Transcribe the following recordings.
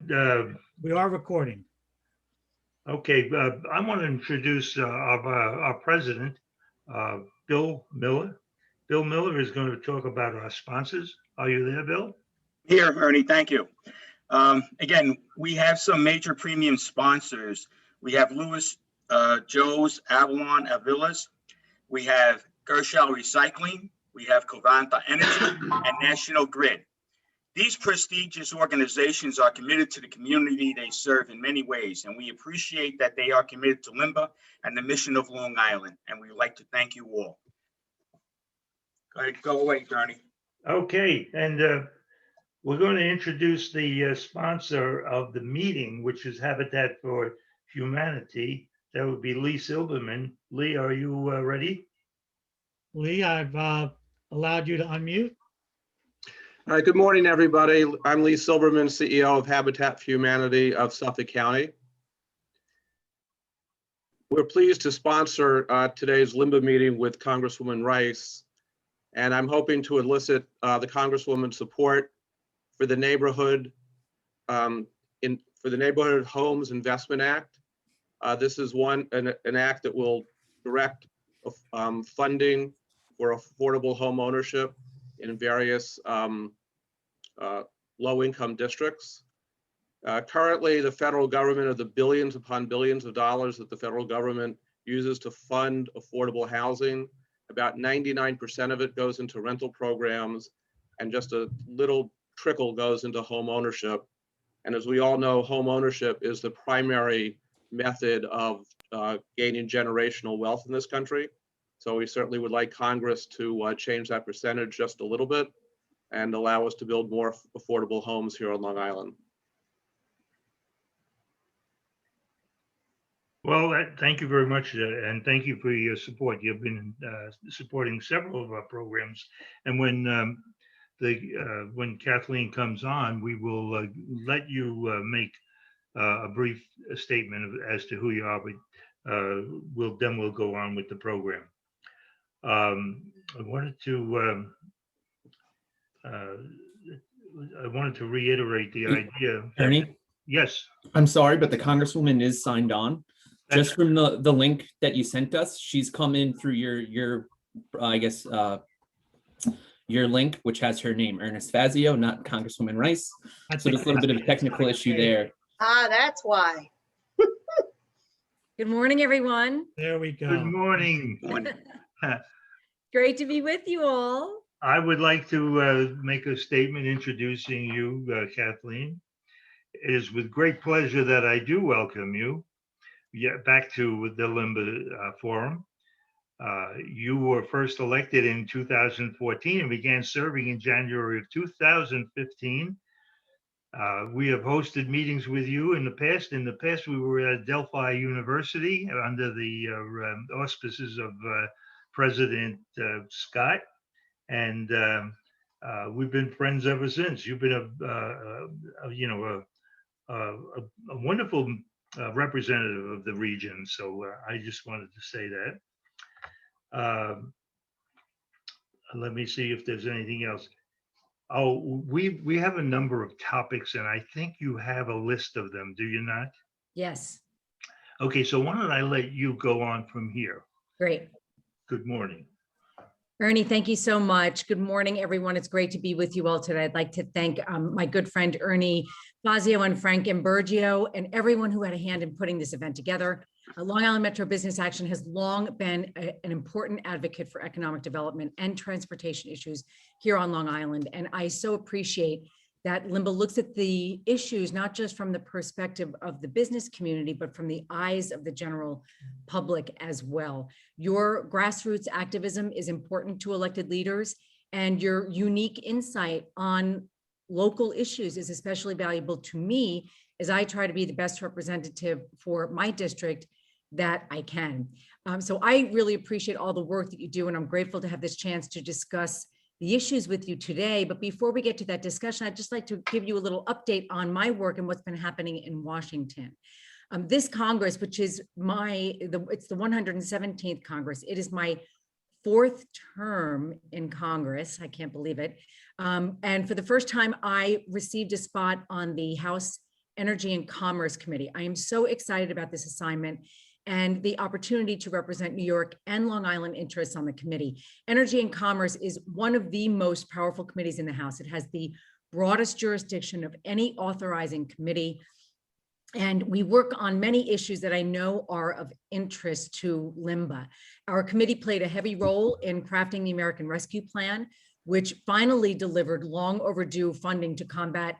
We are recording. Okay, I want to introduce our president, Bill Miller. Bill Miller is going to talk about our sponsors. Are you there, Bill? Here, Ernie, thank you. Again, we have some major premium sponsors. We have Louis Joe's Avalon Avilas. We have Gershel Recycling. We have Covanta Energy and National Grid. These prestigious organizations are committed to the community they serve in many ways, and we appreciate that they are committed to LIMBA and the mission of Long Island, and we'd like to thank you all. Go ahead, go away, Ernie. Okay, and we're going to introduce the sponsor of the meeting, which is Habitat for Humanity. That would be Lee Silberman. Lee, are you ready? Lee, I've allowed you to unmute. All right, good morning, everybody. I'm Lee Silberman, CEO of Habitat for Humanity of Suffolk County. We're pleased to sponsor today's LIMBA meeting with Congresswoman Rice, and I'm hoping to elicit the Congresswoman's support for the Neighborhood Neighborhood Homes Investment Act. This is an act that will direct funding for affordable home ownership in various low-income districts. Currently, the federal government, of the billions upon billions of dollars that the federal government uses to fund affordable housing, about 99% of it goes into rental programs, and just a little trickle goes into home ownership. And as we all know, home ownership is the primary method of gaining generational wealth in this country. So we certainly would like Congress to change that percentage just a little bit and allow us to build more affordable homes here on Long Island. Well, thank you very much, and thank you for your support. You've been supporting several of our programs, and when Kathleen comes on, we will let you make a brief statement as to who you are, but we'll go on with the program. I wanted to reiterate the idea. Ernie? Yes. I'm sorry, but the Congresswoman is signed on. That's Just from the link that you sent us, she's come in through your I guess your link, which has her name, Ernest Fazio, not Congresswoman Rice. So there's a little bit of a technical issue there. Ah, that's why. Good morning, everyone. There we go. Good morning. Great to be with you all. I would like to make a statement introducing you, Kathleen. It is with great pleasure that I do welcome you back to the LIMBA Forum. You were first elected in 2014 and began serving in January of 2015. We have hosted meetings with you in the past. In the past, we were at Delphi University under the auspices of President Scott, and we've been friends ever since. You've been a wonderful representative of the region. So I just wanted to say that. Let me see if there's anything else. Oh, we have a number of topics, and I think you have a list of them, do you not? Yes. Okay, so why don't I let you go on from here? Great. Good morning. Ernie, thank you so much. Good morning, everyone. It's great to be with you all today. I'd like to thank my good friend Ernie Fazio and Frank Imburgio and everyone who had a hand in putting this event together. Long Island Metro Business Action has long been an important advocate for economic development and transportation issues here on Long Island. And I so appreciate that LIMBA looks at the issues, not just from the perspective of the business community, but from the eyes of the general public as well. Your grassroots activism is important to elected leaders, and your unique insight on local issues is especially valuable to me as I try to be the best representative for my district that I can. So I really appreciate all the work that you do, and I'm grateful to have this chance to discuss the issues with you today. But before we get to that discussion, I'd just like to give you a little update on my work and what's been happening in Washington. This Congress, which is it's the 117th Congress. It is my 4th term in Congress. I can't believe it. And for the first time, I received a spot on the House Energy and Commerce Committee. I am so excited about this assignment and the opportunity to represent New York and Long Island interests on the committee. Energy and Commerce is one of the most powerful committees in the House. It has the broadest jurisdiction of any authorizing committee. And we work on many issues that I know are of interest to LIMBA. Our committee played a heavy role in crafting the American Rescue Plan, which finally delivered long overdue funding to combat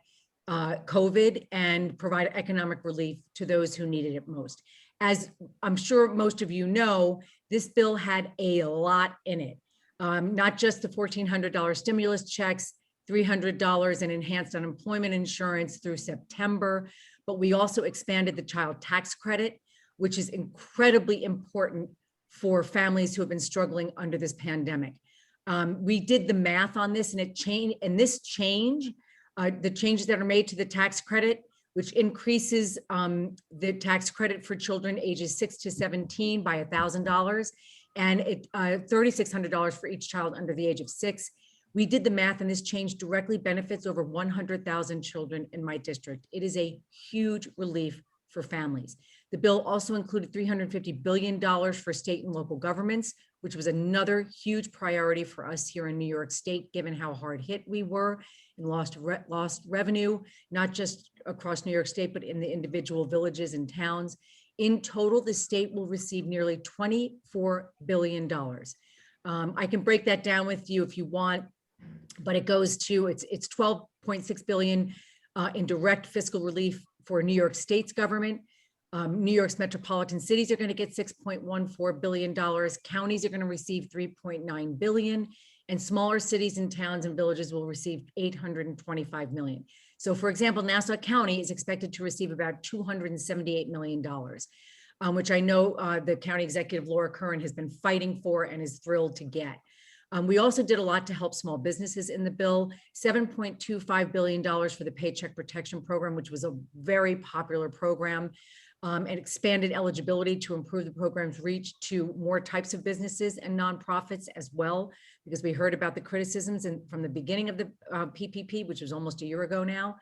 COVID and provide economic relief to those who needed it most. As I'm sure most of you know, this bill had a lot in it, not just the $1,400 stimulus checks, $300 in enhanced unemployment insurance through September, but we also expanded the child tax credit, which is incredibly important for families who have been struggling under this pandemic. We did the math on this, and the changes that are made to the tax credit, which increases the tax credit for children ages 6 to 17 by $1,000 and $3,600 for each child under the age of 6. We did the math, and this change directly benefits over 100,000 children in my district. It is a huge relief for families. The bill also included $350 billion for state and local governments, which was another huge priority for us here in New York State, given how hard hit we were and lost revenue, not just across New York State, but in the individual villages and towns. In total, the state will receive nearly $24 billion. I can break that down with you if you want, but it goes to, it's $12.6 billion in direct fiscal relief for New York State's government. New York's metropolitan cities are going to get $6.14 billion. Counties are going to receive $3.9 billion, and smaller cities and towns and villages will receive $825 million. So for example, Nassau County is expected to receive about $278 million, which I know the county executive, Laura Curran, has been fighting for and is thrilled to get. We also did a lot to help small businesses in the bill, $7.25 billion for the Paycheck Protection Program, which was a very popular program, and expanded eligibility to improve the program's reach to more types of businesses and nonprofits as well, because we heard about the criticisms from the beginning of the PPP, which was almost a year ago now.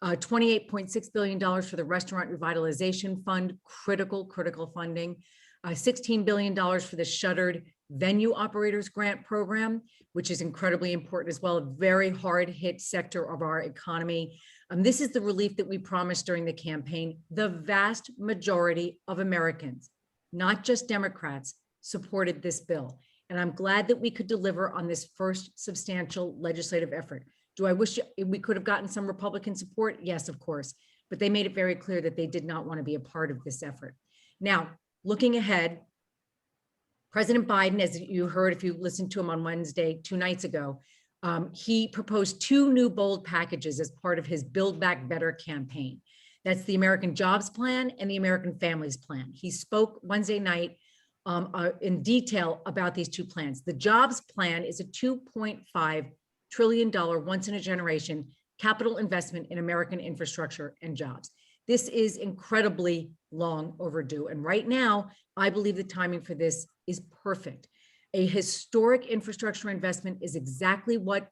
$28.6 billion for the Restaurant Revitalization Fund, critical funding. $16 billion for the Shuttered Venue Operators Grant Program, which is incredibly important as well, a very hard hit sector of our economy. This is the relief that we promised during the campaign. The vast majority of Americans, not just Democrats, supported this bill. And I'm glad that we could deliver on this first substantial legislative effort. Do I wish we could have gotten some Republican support? Yes, of course. But they made it very clear that they did not want to be a part of this effort. Now, looking ahead, President Biden, as you heard, if you listened to him on Wednesday, 2 nights ago, he proposed 2 new bold packages as part of his Build Back Better campaign. That's the American Jobs Plan and the American Families Plan. He spoke Wednesday night in detail about these 2 plans. The Jobs Plan is a $2.5 trillion once in a generation capital investment in American infrastructure and jobs. This is incredibly long overdue. And right now, I believe the timing for this is perfect. A historic infrastructure investment is exactly what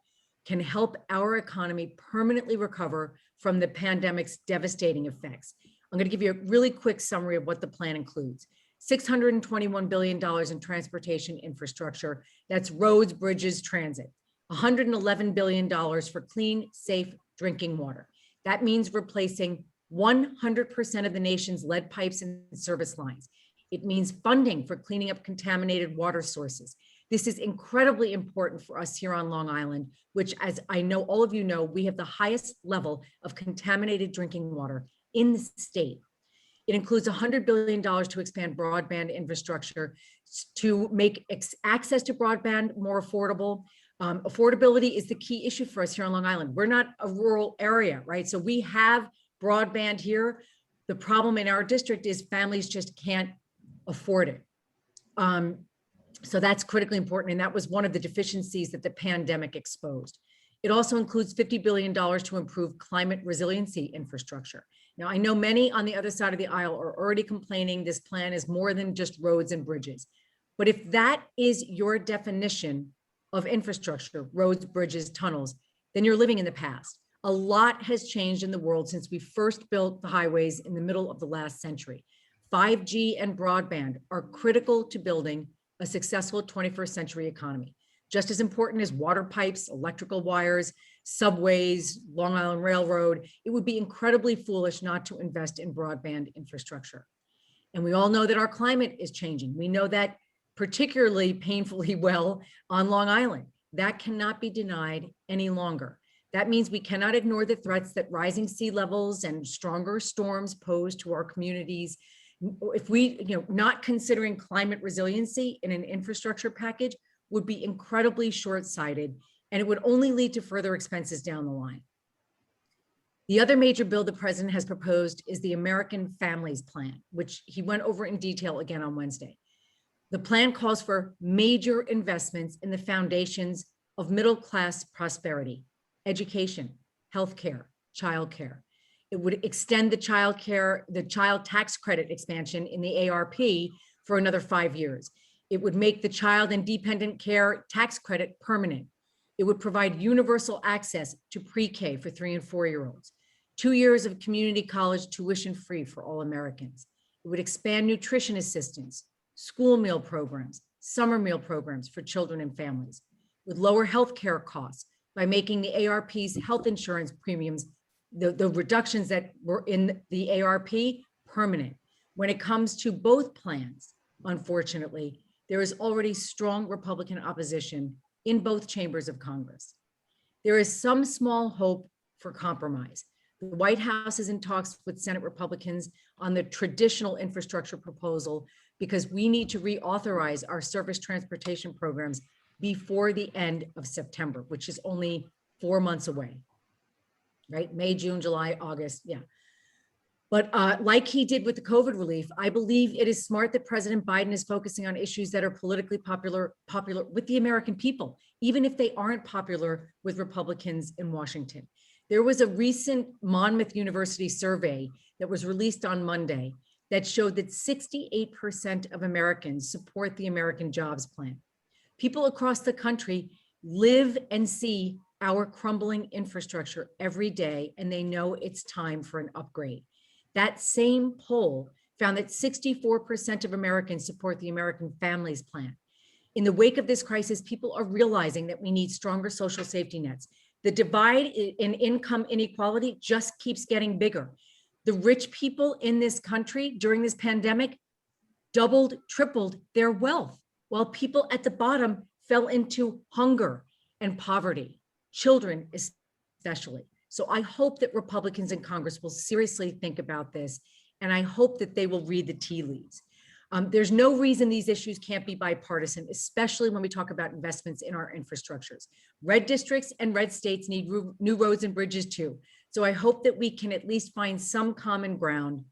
can help our economy permanently recover from the pandemic's devastating effects. I'm going to give you a really quick summary of what the plan includes. $621 billion in transportation infrastructure. That's roads, bridges, transit. $111 billion for clean, safe drinking water. That means replacing 100% of the nation's lead pipes and service lines. It means funding for cleaning up contaminated water sources. This is incredibly important for us here on Long Island, which, as I know all of you know, we have the highest level of contaminated drinking water in the state. It includes $100 billion to expand broadband infrastructure to make access to broadband more affordable. Affordability is the key issue for us here on Long Island. We're not a rural area, right? So we have broadband here. The problem in our district is families just can't afford it. So that's critically important. And that was one of the deficiencies that the pandemic exposed. It also includes $50 billion to improve climate resiliency infrastructure. Now, I know many on the other side of the aisle are already complaining this plan is more than just roads and bridges. But if that is your definition of infrastructure, roads, bridges, tunnels, then you're living in the past. A lot has changed in the world since we first built the highways in the middle of the last century. 5G and broadband are critical to building a successful 21st century economy. Just as important as water pipes, electrical wires, subways, Long Island Railroad, it would be incredibly foolish not to invest in broadband infrastructure. And we all know that our climate is changing. We know that particularly painfully well on Long Island. That cannot be denied any longer. That means we cannot ignore the threats that rising sea levels and stronger storms pose to our communities. If we, not considering climate resiliency in an infrastructure package would be incredibly short-sighted, and it would only lead to further expenses down the line. The other major bill the president has proposed is the American Families Plan, which he went over in detail again on Wednesday. The plan calls for major investments in the foundations of middle-class prosperity, education, healthcare, childcare. It would extend the child tax credit expansion in the ARP for another 5 years. It would make the child and dependent care tax credit permanent. It would provide universal access to pre-K for 3 and 4-year-olds, 2 years of community college tuition free for all Americans. It would expand nutrition assistance, school meal programs, summer meal programs for children and families, with lower healthcare costs by making the ARP's health insurance premiums, the reductions that were in the ARP, permanent. When it comes to both plans, unfortunately, there is already strong Republican opposition in both chambers of Congress. There is some small hope for compromise. The White House is in talks with Senate Republicans on the traditional infrastructure proposal because we need to reauthorize our surface transportation programs before the end of September, which is only 4 months away, right? May, June, July, August, yeah. But like he did with the COVID relief, I believe it is smart that President Biden is focusing on issues that are politically popular with the American people, even if they aren't popular with Republicans in Washington. There was a recent Monmouth University survey that was released on Monday that showed that 68% of Americans support the American Jobs Plan. People across the country live and see our crumbling infrastructure every day, and they know it's time for an upgrade. That same poll found that 64% of Americans support the American Families Plan. In the wake of this crisis, people are realizing that we need stronger social safety nets. The divide in income inequality just keeps getting bigger. The rich people in this country during this pandemic doubled, tripled their wealth, while people at the bottom fell into hunger and poverty, children especially. So I hope that Republicans in Congress will seriously think about this, and I hope that they will read the tea leaves. There's no reason these issues can't be bipartisan, especially when we talk about investments in our infrastructures. Red districts and red states need new roads and bridges too. So I hope that we can at least find some common ground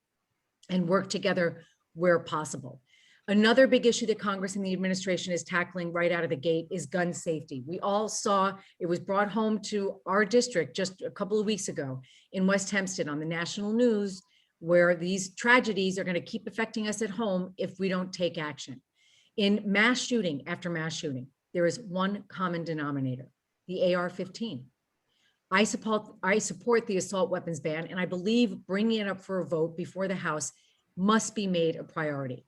and work together where possible. Another big issue that Congress and the administration is tackling right out of the gate is gun safety. We all saw it was brought home to our district just a couple of weeks ago in West Hempstead on the national news, where these tragedies are going to keep affecting us at home if we don't take action. In mass shooting after mass shooting, there is one common denominator, the AR-15. I support the assault weapons ban, and I believe bringing it up for a vote before the House must be made a priority.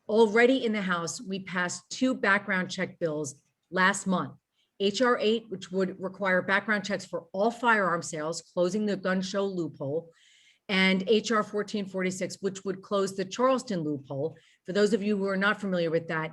Already in the House, we passed 2 background check bills last month. HR 8, which would require background checks for all firearm sales, closing the gun show loophole, and HR 1446, which would close the Charleston loophole. For those of you who are not familiar with that,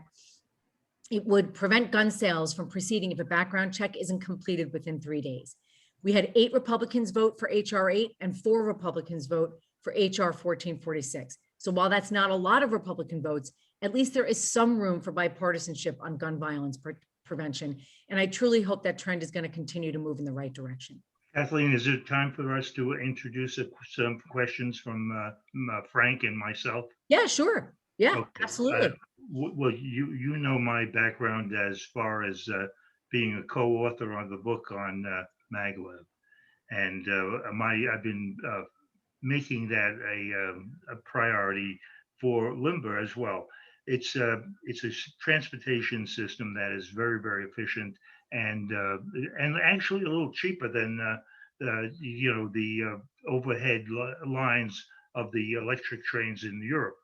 it would prevent gun sales from proceeding if a background check isn't completed within 3 days. We had 8 Republicans vote for HR 8 and 4 Republicans vote for HR 1446. So while that's not a lot of Republican votes, at least there is some room for bipartisanship on gun violence prevention. And I truly hope that trend is going to continue to move in the right direction. Kathleen, is it time for us to introduce some questions from Frank and myself? Yeah, sure. Yeah, Okay. absolutely. Well, you know my background as far as being a co-author on the book on maglev, and I've been making that a priority for Limber as well. It's a transportation system that is very, very efficient and actually a little cheaper than the overhead lines of the electric trains in Europe.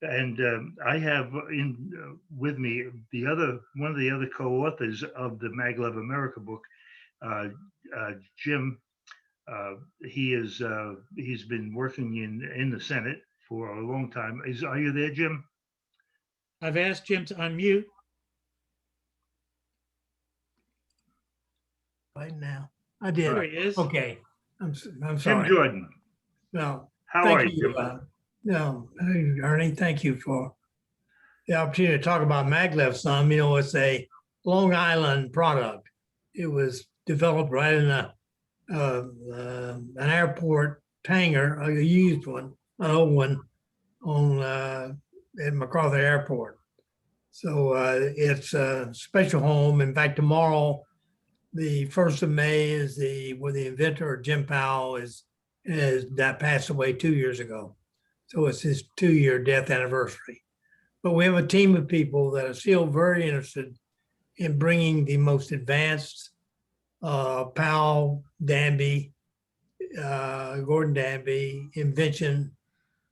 And I have with me one of the other co-authors of the Maglev America book, Jim. He's been working in the Senate for a long time. Are you there, Jim? I've asked Jim to unmute. Right now. I did. There he is. Okay. I'm Jim sorry. Jordan. No, How are thank you? you. No, Ernie, thank you for the opportunity to talk about maglev some. You know, it's a Long Island product. It was developed right in an airport hangar, a used one, an old one on at MacArthur Airport. So it's a special home. In fact, tomorrow, the 1st of May is where the inventor, Jim Powell, is that passed away 2 years ago. So it's his 2-year death anniversary. But we have a team of people that are still very interested in bringing the most advanced Powell, Danby, Gordon Danby invention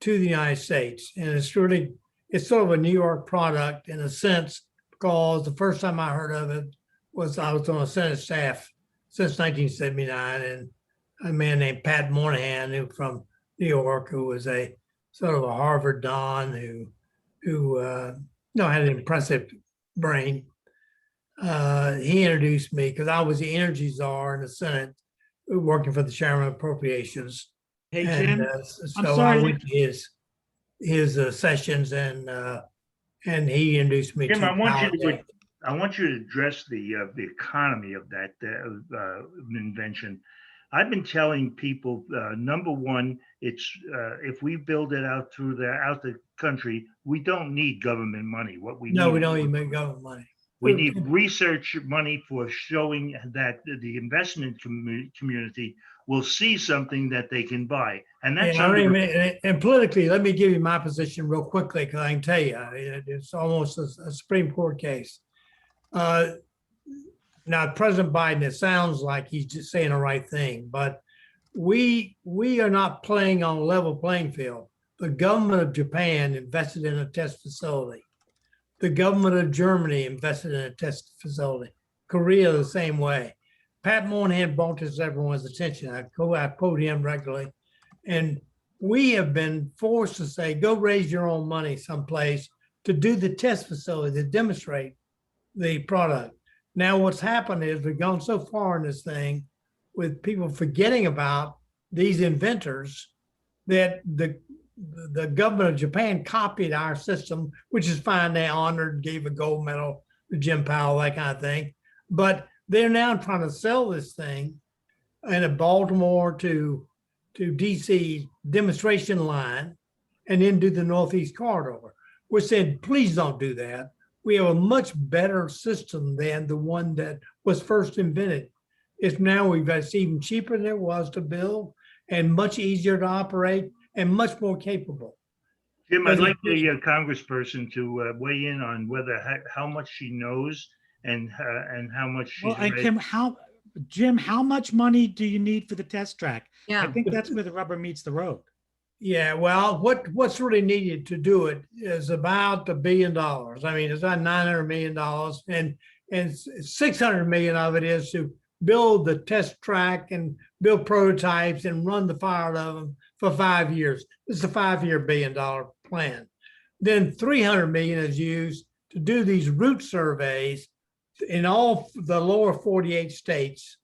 to the United States. And it's sort of a New York product in a sense, because the first time I heard of it was I was on a Senate staff since 1979, and a man named Pat Moynihan, who from New York, who was a sort of a Harvard don who had an impressive brain. He introduced me because I was the energy czar in the Senate, working for the chairman of appropriations. Hey, And Jim, I'm so I sorry. went to his sessions, and he introduced me Jim, to I want you to Powell. address the economy of that invention. I've been telling people, number one, it's if we build it out out the country, we don't need government money. What we No, need we is don't even make government money. we need research money for showing that the investment community will see something that they can buy, and that's And politically, let me give you my position real quickly, because I can tell you, it's almost a Supreme Court case. Now, President Biden, it sounds like he's just saying the right thing, but we are not playing on a level playing field. The government of Japan invested in a test facility. The government of Germany invested in a test facility. Korea the same way. Pat Moynihan brought this to everyone's attention. I quote him regularly. And we have been forced to say, go raise your own money someplace to do the test facility to demonstrate the product. Now, what's happened is we've gone so far in this thing with people forgetting about these inventors that the government of Japan copied our system, which is fine. They honored, gave a gold medal to Jim Powell, that kind of thing. But they're now trying to sell this thing in a Baltimore to DC demonstration line and then do the Northeast corridor. We're saying, please don't do that. We have a much better system than the one that was first invented. It's even cheaper than it was to build and much easier to operate and much more capable. Jim, I'd like the congressperson to weigh in on how much she knows and how much she's Well, and Jim, how much money do you need for the test track? Yeah. I think that's where the rubber meets the road. Yeah, well, what's really needed to do it is about $1 billion. I mean, it's about $900 million, and $600 million of it is to build the test track and build prototypes and run the fire of them for 5 years. It's a 5-year $1 billion plan. Then $300 million is used to do these route surveys in all the lower 48 states,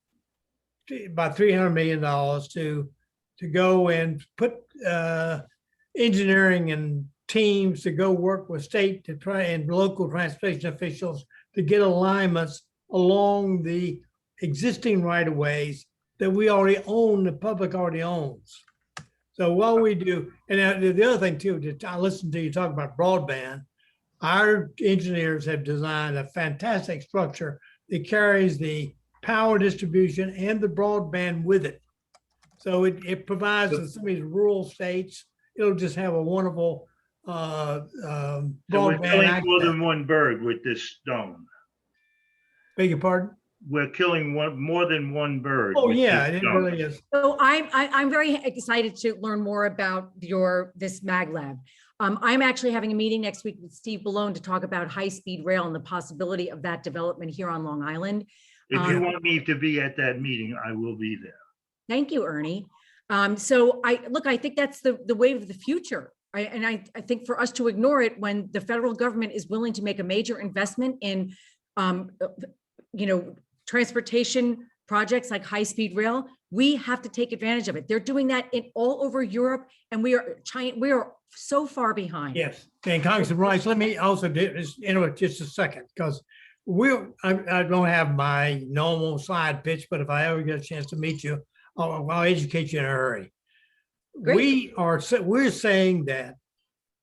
about $300 million to go and put engineering and teams to go work with state to try and local transportation officials to get alignments along the existing right-of-ways that we already own, the public already owns. So what we do, and the other thing too, I listened to you talk about broadband. Our engineers have designed a fantastic structure that carries the power distribution and the broadband with it. So it provides in some of these rural states, it'll just have a wonderful So we're broadband killing more access. than one bird with this stone. Beg your pardon? we're killing more than one bird. Oh, with yeah, this it dump. really is. So I'm very excited to learn more about this MagLab. I'm actually having a meeting next week with Steve Ballone to talk about high-speed rail and the possibility of that development here on Long Island. If you want me to be at that meeting, I will be there. Thank you, Ernie. So I think that's the wave of the future. I think for us to ignore it when the federal government is willing to make a major investment in, transportation projects like high-speed rail, we have to take advantage of it. They're doing that all over Europe, and we are so far behind. Yes, and Congressman Rice, let me also interrupt just a second, because I don't have my normal slide pitch, but if I ever get a chance to meet you, I'll educate you in a hurry. Great. We're saying that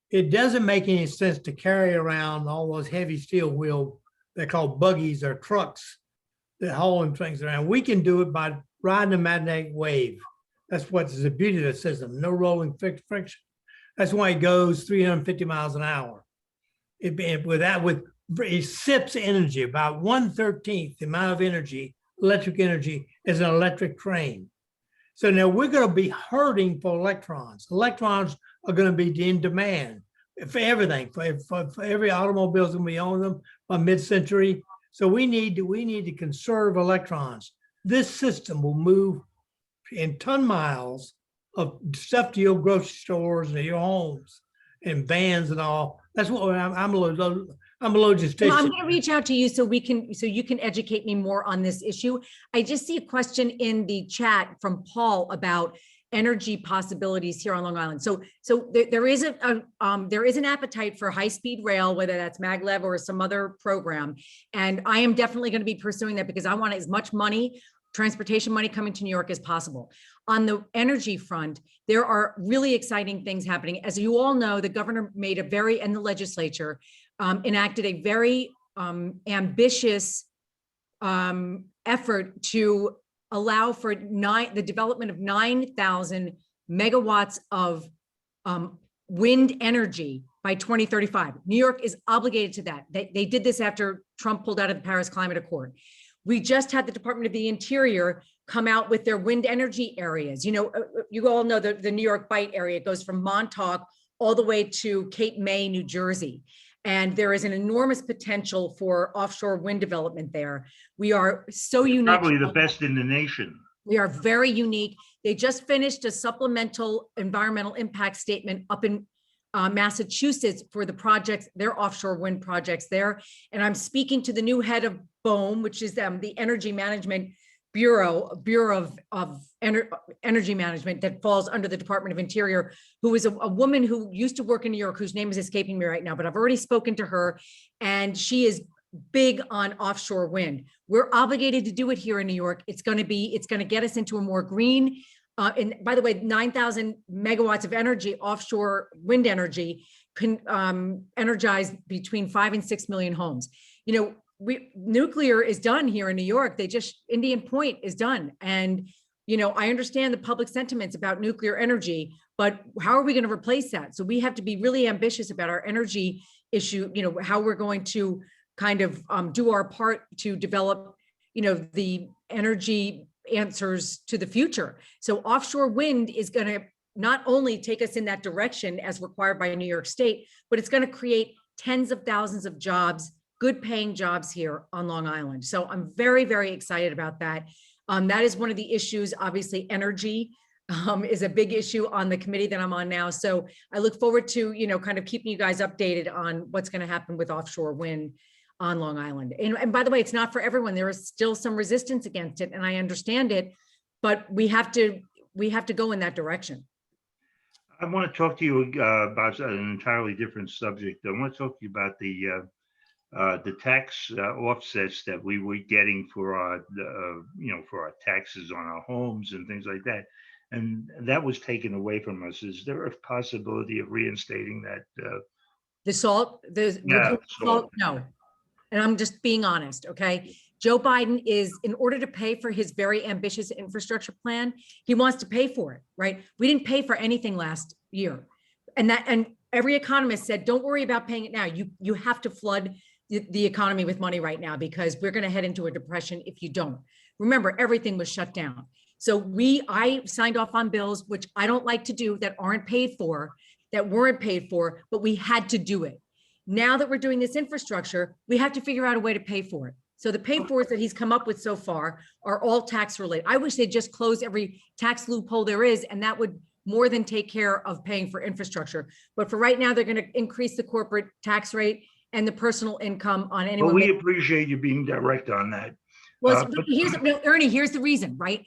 it doesn't make any sense to carry around all those heavy steel wheel, they're called buggies or trucks, that hauling things around. We can do it by riding a magnetic wave. That's what's the beauty of the system. No rolling friction. That's why it goes 350 miles an hour. It sips energy, about 1/13 the amount of energy, electric energy, as an electric train. So now we're going to be hurting for electrons. Electrons are going to be in demand for everything, for every automobile's going to be on them by mid-century. So we need to conserve electrons. This system will move in ton miles of stuff to your grocery stores and your homes and vans and all. That's what I'm a logistician. I'm going to reach out to you so you can educate me more on this issue. I just see a question in the chat from Paul about energy possibilities here on Long Island. So there is an appetite for high-speed rail, whether that's MagLab or some other program. And I am definitely going to be pursuing that because I want as much money, transportation money, coming to New York as possible. On the energy front, there are really exciting things happening. As you all know, the governor made and the legislature enacted a very ambitious effort to allow for the development of 9,000 megawatts of wind energy by 2035. New York is obligated to that. They did this after Trump pulled out of the Paris Climate Accord. We just had the Department of the Interior come out with their wind energy areas. You all know the New York Bight area. It goes from Montauk all the way to Cape May, New Jersey. And there is an enormous potential for offshore wind development there. We are so unique. Probably the best in the nation. We are very unique. They just finished a supplemental environmental impact statement up in Massachusetts for the projects, their offshore wind projects there. And I'm speaking to the new head of BOEM, which is the Energy Management Bureau of Energy Management that falls under the Department of Interior, who is a woman who used to work in New York, whose name is escaping me right now, but I've already spoken to her, and she is big on offshore wind. We're obligated to do it here in New York. It's going to get us into a more green, and by the way, 9,000 megawatts of energy, offshore wind energy, can energize between 5 and 6 million homes. Nuclear is done here in New York. Indian Point is done. And, I understand the public sentiments about nuclear energy, but how are we going to replace that? So we have to be really ambitious about our energy issue, how we're going to kind of do our part to develop, the energy answers to the future. So offshore wind is going to not only take us in that direction as required by New York State, but it's going to create tens of thousands of jobs, good paying jobs here on Long Island. So I'm very, very excited about that. That is one of the issues. Obviously, energy is a big issue on the committee that I'm on now. So I look forward to, kind of keeping you guys updated on what's going to happen with offshore wind on Long Island. And by the way, it's not for everyone. There is still some resistance against it, and I understand it, but we have to go in that direction. I want to talk to you about an entirely different subject. I want to talk to you about the tax offsets that we were getting for our, for our taxes on our homes and things like that, and that was taken away from us. Is there a possibility of reinstating that? The salt, salt. No. And I'm just being honest, okay? Joe Biden is, in order to pay for his very ambitious infrastructure plan, he wants to pay for it, right? We didn't pay for anything last year. And every economist said, don't worry about paying it now. You have to flood the economy with money right now, because we're going to head into a depression if you don't. Remember, everything was shut down. So I signed off on bills, which I don't like to do, that aren't paid for, that weren't paid for, but we had to do it. Now that we're doing this infrastructure, we have to figure out a way to pay for it. So the pay for it that he's come up with so far are all tax related. I wish they'd just close every tax loophole there is, and that would more than take care of paying for infrastructure. But for right now, they're going to increase the corporate tax rate and the personal income on anyone. Well, we appreciate you being direct on that. Well, Ernie, here's the reason, right?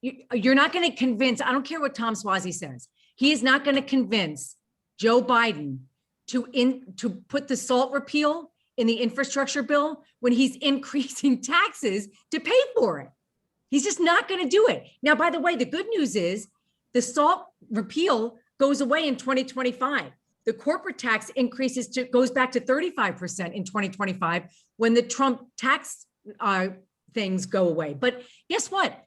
You're not going to convince, I don't care what Tom Suozzi says. He is not going to convince Joe Biden to put the SALT repeal in the infrastructure bill when he's increasing taxes to pay for it. He's just not going to do it. Now, by the way, the good news is the SALT repeal goes away in 2025. The corporate tax goes back to 35% in 2025 when the Trump tax things go away. But guess what?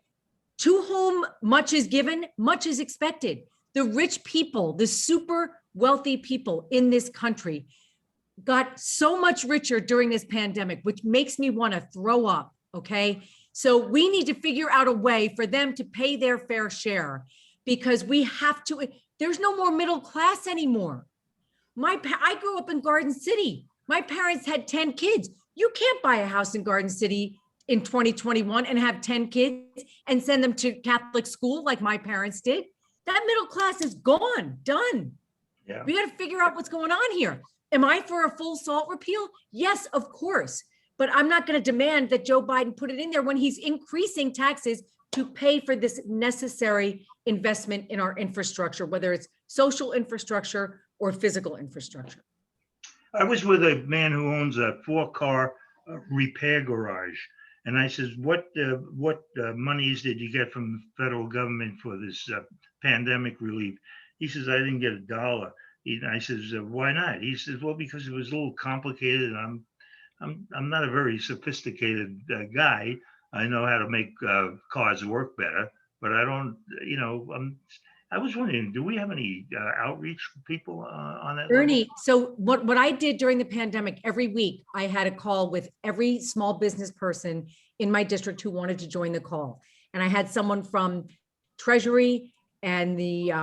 To whom much is given, much is expected. The rich people, the super wealthy people in this country got so much richer during this pandemic, which makes me want to throw up, okay? So we need to figure out a way for them to pay their fair share, because we have to, there's no more middle class anymore. I grew up in Garden City. My parents had 10 kids. You can't buy a house in Garden City in 2021 and have 10 kids and send them to Catholic school like my parents did. That middle class is gone, done. Yeah. We got to figure out what's going on here. Am I for a full SALT repeal? Yes, of course. But I'm not going to demand that Joe Biden put it in there when he's increasing taxes to pay for this necessary investment in our infrastructure, whether it's social infrastructure or physical infrastructure. I was with a man who owns a 4-car repair garage. And I says, what monies did you get from the federal government for this pandemic relief? He says, I didn't get $1. I says, why not? He says, well, because it was a little complicated. I'm not a very sophisticated guy. I know how to make cars work better, but I don't, I was wondering, do we have any outreach people on that Ernie, level? so what I did during the pandemic, every week I had a call with every small business person in my district who wanted to join the call. And I had someone from Treasury and the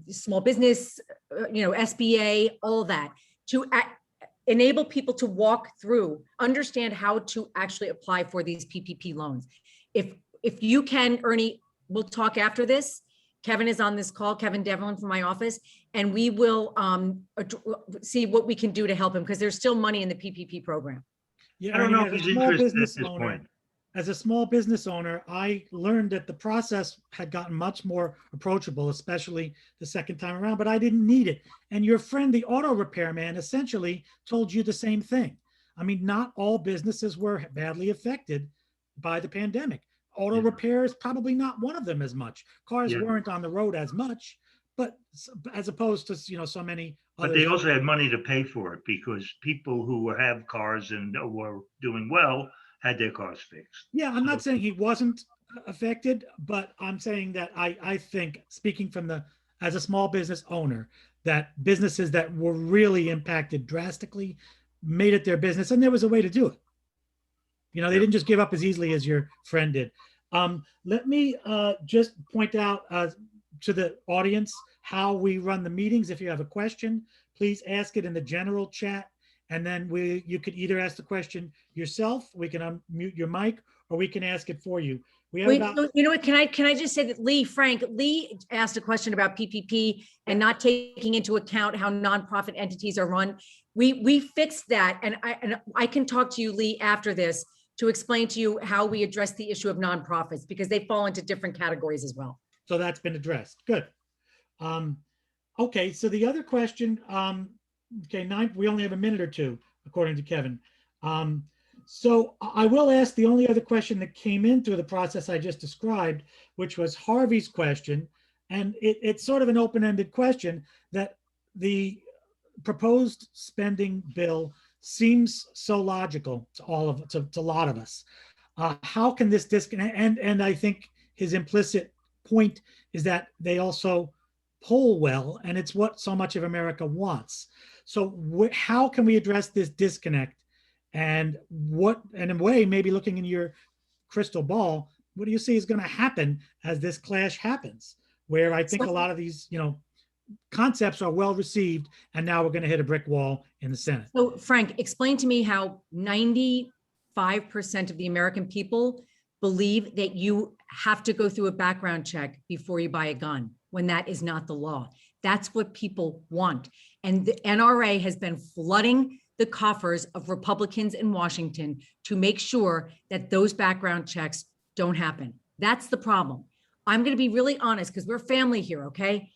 small business, SBA, all that, to enable people to walk through, understand how to actually apply for these PPP loans. If you can, Ernie, we'll talk after this. Kevin is on this call, Kevin Devlin from my office, and we will see what we can do to help him, because there's still money in the PPP program. Yeah, I don't know if as a he's small interested at business this owner, point. as a small business owner, I learned that the process had gotten much more approachable, especially the second time around, but I didn't need it. And your friend, the auto repairman, essentially told you the same thing. I mean, not all businesses were badly affected by the pandemic. Auto repair is probably not one of them as much. Cars weren't on the road as much, but as opposed to, so many others. But they also had money to pay for it, because people who have cars and were doing well had their cars fixed. Yeah, I'm not saying he wasn't affected, but I'm saying that I think, speaking from as a small business owner, that businesses that were really impacted drastically made it their business, and there was a way to do it. They didn't just give up as easily as your friend did. Let me just point out to the audience how we run the meetings. If you have a question, please ask it in the general chat. And then you could either ask the question yourself, we can unmute your mic, or we can ask it for you. We have You know what, can I just say that Lee asked a question about PPP and not taking into account how nonprofit entities are run. We fixed that. And I can talk to you, Lee, after this to explain to you how we address the issue of nonprofits, because they fall into different categories as well. So that's been addressed. Good. Okay, so the other question, we only have a minute or two, according to Kevin. So I will ask the only other question that came in through the process I just described, which was Harvey's question. And it's sort of an open-ended question, that the proposed spending bill seems so logical to a lot of us. How can this disconnect? And I think his implicit point is that they also poll well, and it's what so much of America wants. So how can we address this disconnect And in a way, maybe looking in your crystal ball, what do you see is going to happen as this clash happens? Where I think a lot of these, concepts are well received, and now we're going to hit a brick wall in the Senate. So Frank, explain to me how 95% of the American people believe that you have to go through a background check before you buy a gun, when that is not the law. That's what people want. And the NRA has been flooding the coffers of Republicans in Washington to make sure that those background checks don't happen. That's the problem. I'm going to be really honest, because we're family here, okay?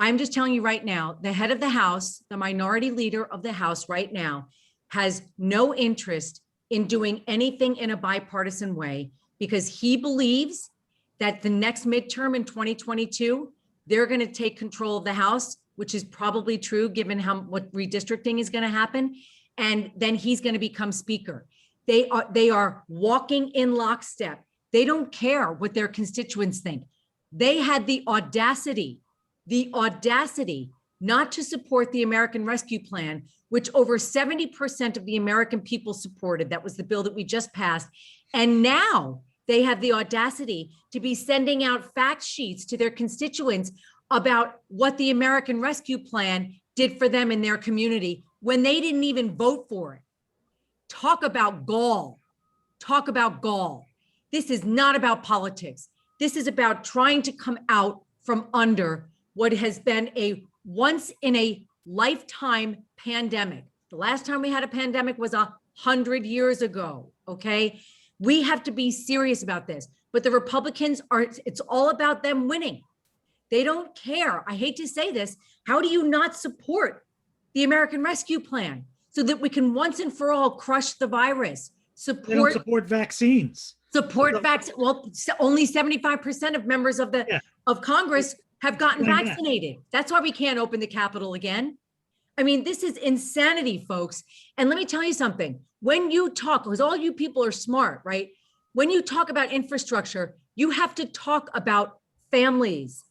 I'm just telling you right now, the head of the House, the minority leader of the House right now, has no interest in doing anything in a bipartisan way, because he believes that the next midterm in 2022, they're going to take control of the House, which is probably true given what redistricting is going to happen. And then he's going to become speaker. They are walking in lockstep. They don't care what their constituents think. They had the audacity not to support the American Rescue Plan, which over 70% of the American people supported. That was the bill that we just passed. And now they have the audacity to be sending out fact sheets to their constituents about what the American Rescue Plan did for them in their community when they didn't even vote for it. Talk about gall. Talk about gall. This is not about politics. This is about trying to come out from under what has been a once in a lifetime pandemic. The last time we had a pandemic was 100 years ago, okay? We have to be serious about this, but the Republicans it's all about them winning. They don't care. I hate to say this. How do you not support the American Rescue Plan so that we can once and for all crush the virus? They don't support vaccines. Support vaccine. Well, only 75% of members of of Congress have gotten vaccinated. That's why we can't open the Capitol again. I mean, this is insanity, folks. And let me tell you something. When you talk, because all you people are smart, right? When you talk about infrastructure, you have to talk about families,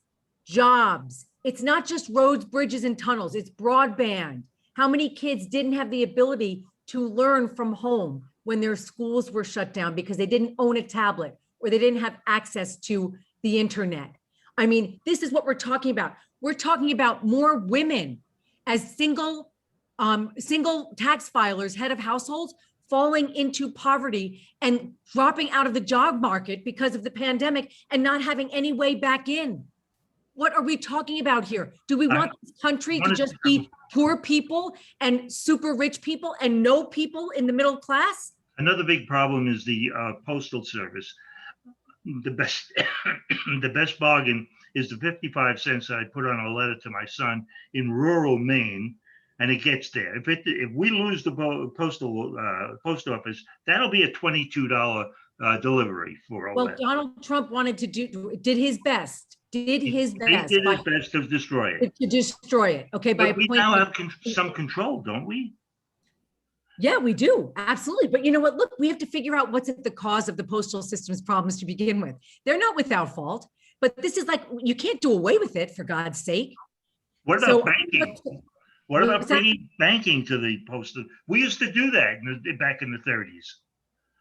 jobs. It's not just roads, bridges, and tunnels. It's broadband. How many kids didn't have the ability to learn from home when their schools were shut down because they didn't own a tablet or they didn't have access to the internet? I mean, this is what we're talking about. We're talking about more women as single tax filers, head of households, falling into poverty and dropping out of the job market because of the pandemic and not having any way back in. What are we talking about here? Do we want this country to just be poor people and super rich people and no people in the middle class? Another big problem is the postal service. The best, the best bargain is the 55 cents I put on a letter to my son in rural Maine, and it gets there. If we lose the post office, that'll be a $22 delivery for a letter. Donald Trump wanted to did his best. He did his best to destroy it. To destroy it. Okay, but we now have some control, don't we? Yeah, we do. Absolutely. But you know what? Look, we have to figure out what's at the cause of the postal system's problems to begin with. They're not without fault, but this is like, you can't do away with it, for God's sake. What about banking? What about bringing banking to the postal? We used to do that back in the 30s.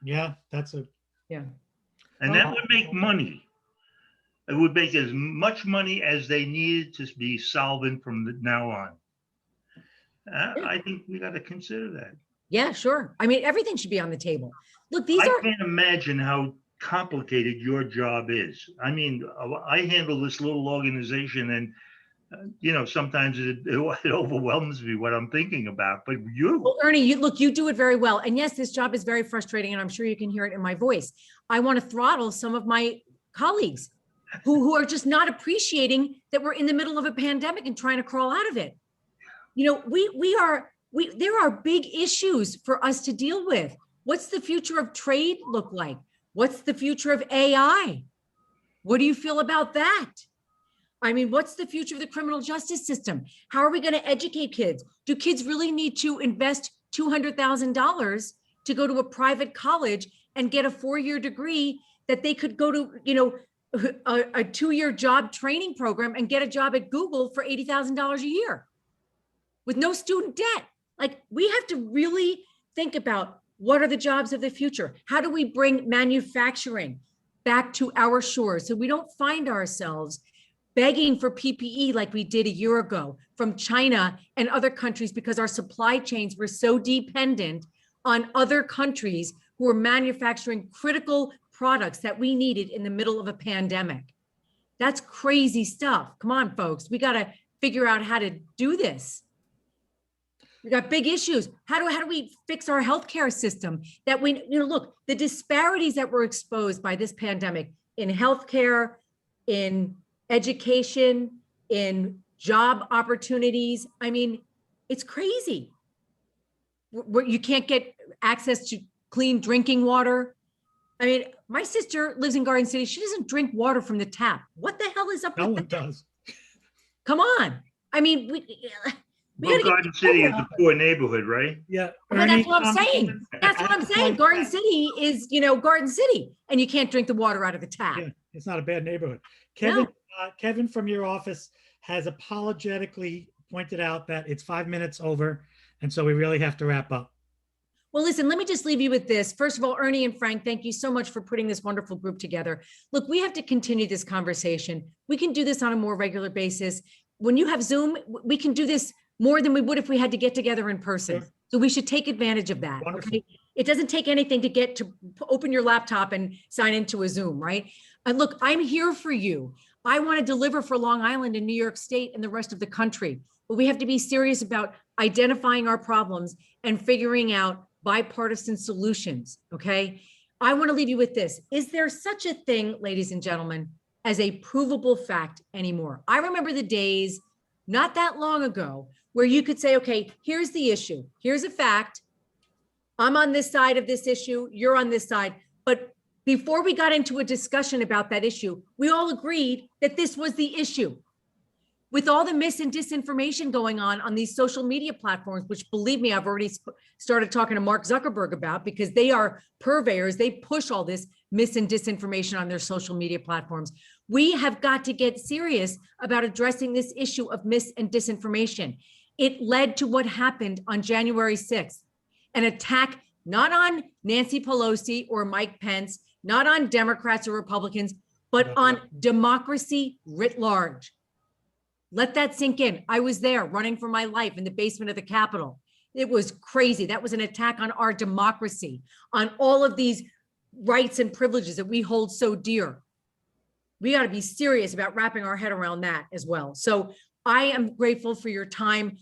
Yeah, and that would make money. It would make as much money as they needed to be solvent from now on. I think we got to consider that. Yeah, sure. I mean, everything should be on the table. Look, I can't imagine how complicated your job is. I mean, I handle this little organization and, sometimes it overwhelms me what I'm thinking about, but Well, Ernie, you do it very well. And yes, this job is very frustrating, and I'm sure you can hear it in my voice. I want to throttle some of my colleagues who are just not appreciating that we're in the middle of a pandemic and trying to crawl out of it. There are big issues for us to deal with. What's the future of trade look like? What's the future of AI? What do you feel about that? I mean, what's the future of the criminal justice system? How are we going to educate kids? Do kids really need to invest $200,000 to go to a private college and get a 4-year degree that they could go to, a 2-year job training program and get a job at Google for $80,000 a year with no student debt? Like, we have to really think about What are the jobs of the future? How do we bring manufacturing back to our shores so we don't find ourselves begging for PPE like we did a year ago from China and other countries because our supply chains were so dependent on other countries who were manufacturing critical products that we needed in the middle of a pandemic. That's crazy stuff. Come on, folks. We got to figure out how to do this. We got big issues. How do we fix our healthcare system that we, look, the disparities that were exposed by this pandemic in healthcare, in education, in job opportunities. I mean, it's crazy. Where you can't get access to clean drinking water. I mean, my sister lives in Garden City. She doesn't drink water from the tap. What the hell is up No with one that? does. Come on. I mean, we Well, gotta Garden get City is over a poor neighborhood, right? Yeah. Well, that's Ernie, what I'm saying. That's what I'm saying. Garden City is, Garden City, and you can't drink the water out of the tap. Yeah, it's not a bad neighborhood. Kevin, No. Kevin from your office has apologetically pointed out that it's 5 minutes over, and so we really have to wrap up. Well, listen, let me just leave you with this. First of all, Ernie and Frank, thank you so much for putting this wonderful group together. Look, we have to continue this conversation. We can do this on a more regular basis. When you have Zoom, we can do this more than we would if we had to get together in person. Sure. So we should take advantage of that. Wonderful. Okay. It doesn't take anything to get to open your laptop and sign into a Zoom, right? And look, I'm here for you. I want to deliver for Long Island and New York State and the rest of the country. But we have to be serious about identifying our problems and figuring out bipartisan solutions. Okay. I want to leave you with this. Is there such a thing, ladies and gentlemen, as a provable fact anymore? I remember the days not that long ago where you could say, okay, here's the issue. Here's a fact. I'm on this side of this issue. You're on this side. But before we got into a discussion about that issue, we all agreed that this was the issue. With all the mis and disinformation going on these social media platforms, which believe me, I've already started talking to Mark Zuckerberg about because they are purveyors. They push all this mis and disinformation on their social media platforms. We have got to get serious about addressing this issue of mis and disinformation. It led to what happened on January 6th, an attack not on Nancy Pelosi or Mike Pence, not on Democrats or Republicans, but on democracy writ large. Let that sink in. I was there running for my life in the basement of the Capitol. It was crazy. That was an attack on our democracy, on all of these rights and privileges that we hold so dear. We got to be serious about wrapping our head around that as well. So I am grateful for your time.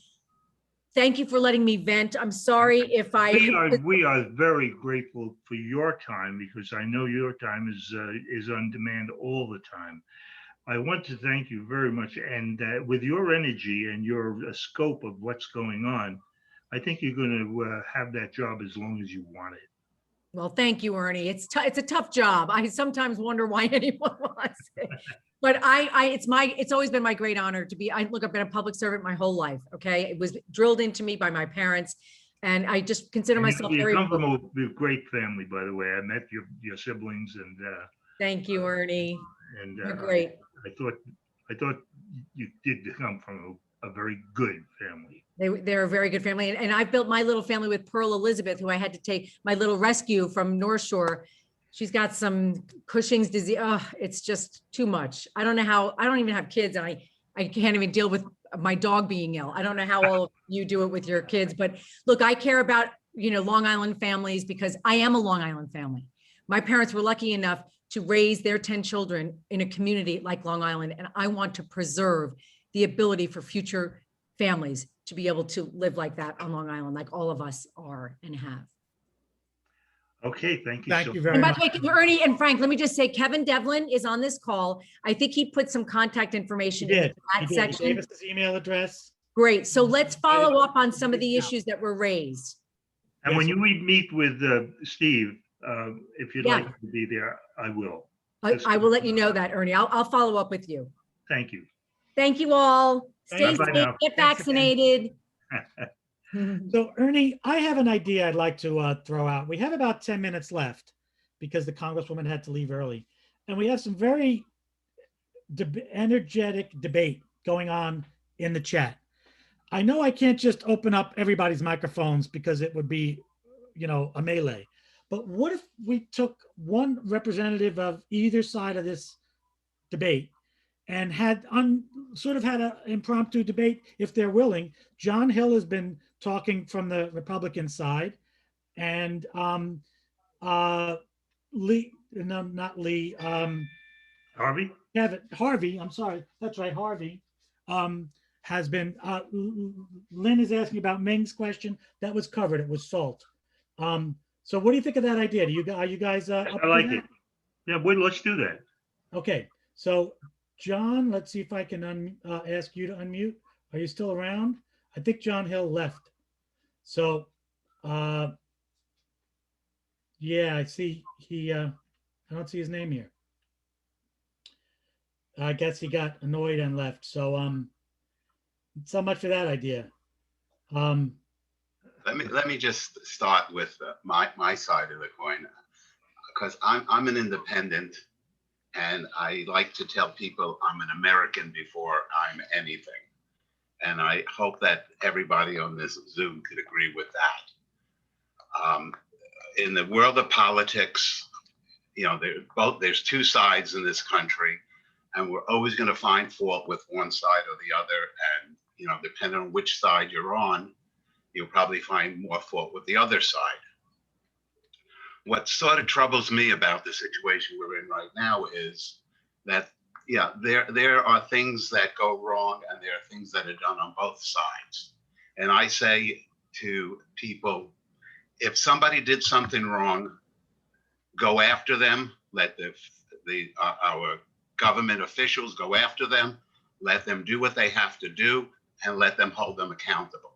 Thank you for letting me vent. I'm sorry if We are very grateful for your time because I know your time is on demand all the time. I want to thank you very much. And with your energy and your scope of what's going on, I think you're going to have that job as long as you want it. Well, thank you, Ernie. It's a tough job. I sometimes wonder why anyone wants it. But it's always been my great honor to be, I've been a public servant my whole life. Okay. It was drilled into me by my parents. And I just consider myself you very. come from a great family, by the way. I met your siblings and. Thank you, Ernie. And you're great. I thought you did come from a very good family. They're a very good family. And I built my little family with Pearl Elizabeth, who I had to take, my little rescue from North Shore. She's got some Cushing's disease. Oh, it's just too much. I don't even have kids. And I can't even deal with my dog being ill. I don't know how all of you do it with your kids, but look, I care about, Long Island families because I am a Long Island family. My parents were lucky enough to raise their 10 children in a community like Long Island. And I want to preserve the ability for future families to be able to live like that on Long Island, like all of us are and have. Okay, thank you. Thank you very And by much. the way, Ernie and Frank, let me just say, Kevin Devlin is on this call. I think he put some contact information in that He section. gave us his email address. Great. So let's follow up on some of the issues that were raised. And when you meet with Steve, if you'd Yeah. like to be there, I will. I will let you know that, Ernie. I'll follow up with you. Thank you. Thank you all. Stay Bye-bye safe, now. get vaccinated. So Ernie, I have an idea I'd like to throw out. We have about 10 minutes left because the Congresswoman had to leave early. And we have some very energetic debate going on in the chat. I know I can't just open up everybody's microphones because it would be a melee. But what if we took one representative of either side of this debate and had sort of had an impromptu debate if they're willing? John Hill has been talking from the Republican side, and Lee, no, not Lee, Harvey? Kevin, Harvey, I'm sorry, that's right, Harvey, has been, Lynn is asking about Ming's question. That was covered, it was salt. So what do you think of that idea? Are you guys up I for like that? it. Yeah, well, let's do that. Okay, so John, let's see if I can ask you to unmute. Are you still around? I think John Hill left. So, yeah, I see I don't see his name here. I guess he got annoyed and left. So, so much for that idea. Let me just start with my side of the coin, because I'm an independent, and I like to tell people I'm an American before I'm anything. And I hope that everybody on this Zoom could agree with that. In the world of politics, there's two sides in this country, and we're always going to find fault with one side or the other. And, depending on which side you're on, you'll probably find more fault with the other side. What sort of troubles me about the situation we're in right now is that, there are things that go wrong, and there are things that are done on both sides. And I say to people, if somebody did something wrong, go after them. Let our government officials go after them. Let them do what they have to do, and let them hold them accountable.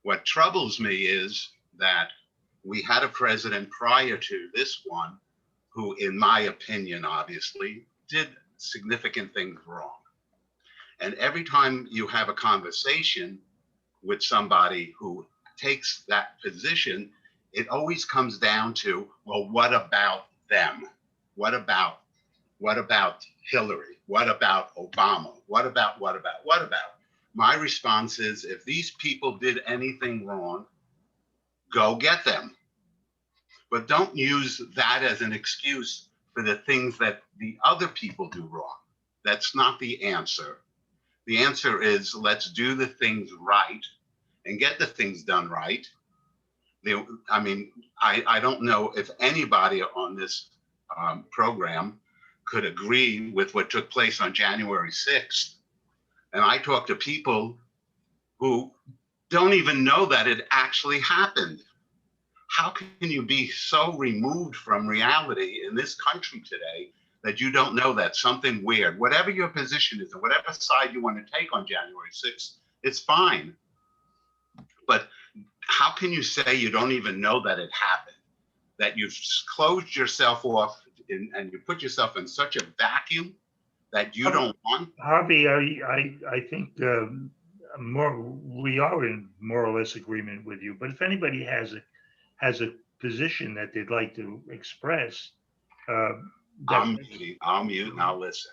What troubles me is that we had a president prior to this one who, in my opinion, obviously, did significant things wrong. And every time you have a conversation with somebody who takes that position, it always comes down to, well, what about them? What about Hillary? What about Obama? What about? My response is, if these people did anything wrong, go get them. But don't use that as an excuse for the things that the other people do wrong. That's not the answer. The answer is, let's do the things right and get the things done right. I don't know if anybody on this program could agree with what took place on January 6th. And I talk to people who don't even know that it actually happened. How can you be so removed from reality in this country today that you don't know that something weird, whatever your position is and whatever side you want to take on January 6th, it's fine. But how can you say you don't even know that it happened, that you've closed yourself off and you put yourself in such a vacuum that you don't want? Harvey, I think we are in more or less agreement with you. But if anybody has a position that they'd like to express, I'll mute and I'll listen.